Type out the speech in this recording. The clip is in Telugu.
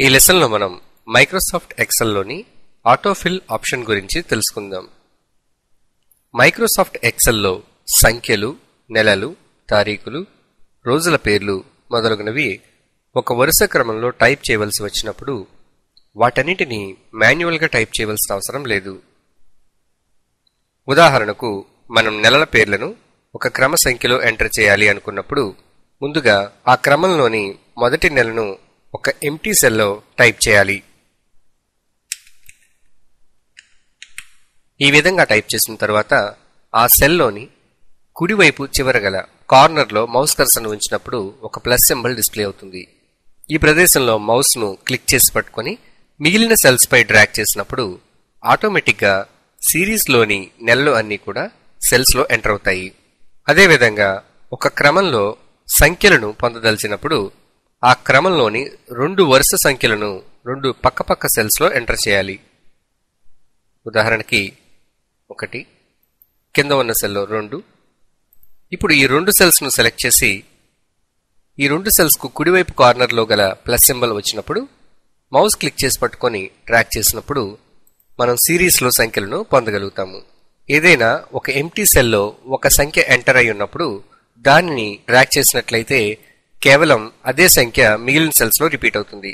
ఈ లెసన్లో మనం మైక్రోసాఫ్ట్ ఎక్సెల్లోని ఆటోఫిల్ ఆప్షన్ గురించి తెలుసుకుందాం. మైక్రోసాఫ్ట్ ఎక్సెల్లో సంఖ్యలు, నెలలు, తారీఖులు, రోజుల పేర్లు మొదలగునవి ఒక వరుస క్రమంలో టైప్ చేయవలసి వచ్చినప్పుడు వాటన్నిటిని మాన్యువల్గా టైప్ చేయవలసిన అవసరం లేదు. ఉదాహరణకు మనం నెలల పేర్లను ఒక క్రమ సంఖ్యలో ఎంటర్ చేయాలి అనుకున్నప్పుడు ముందుగా ఆ క్రమంలోని మొదటి నెలను ఒక ఎంప్టీ సెల్లో టైప్ చేయాలి. ఈ విధంగా టైప్ చేసిన తర్వాత ఆ సెల్లోని కుడివైపు చివర గల కార్నర్లో మౌస్ కర్సర్ను ఉంచినప్పుడు ఒక ప్లస్ సింబల్ డిస్ప్లే అవుతుంది. ఈ ప్రదేశంలో మౌస్ను క్లిక్ చేసి పట్టుకొని మిగిలిన సెల్స్ పై డ్రాగ్ చేసినప్పుడు ఆటోమేటిక్గా సిరీస్లోని నెలలు అన్నీ కూడా సెల్స్లో ఎంటర్ అవుతాయి. అదేవిధంగా ఒక క్రమంలో సంఖ్యలను పొందదలిచినప్పుడు ఆ క్రమంలోని 2 వరుస సంఖ్యలను 2 పక్కపక్క సెల్స్లో ఎంటర్ చేయాలి. ఉదాహరణకి 1 కింద ఉన్న సెల్లో 2. ఇప్పుడు ఈ 2 సెల్స్ను సెలెక్ట్ చేసి ఈ 2 సెల్స్కు కుడివైపు కార్నర్లో గల ప్లస్ సింబల్ వచ్చినప్పుడు మౌస్ క్లిక్ చేసి పట్టుకొని డ్రాగ్ చేసినప్పుడు మనం సిరీస్లో సంఖ్యలను పొందగలుగుతాము. ఏదైనా ఒక ఎంప్టీ సెల్లో ఒక సంఖ్య ఎంటర్ అయి ఉన్నప్పుడు దానిని డ్రాగ్ చేసినట్లయితే కేవలం అదే సంఖ్య మిగిలిన సెల్స్లో రిపీట్ అవుతుంది.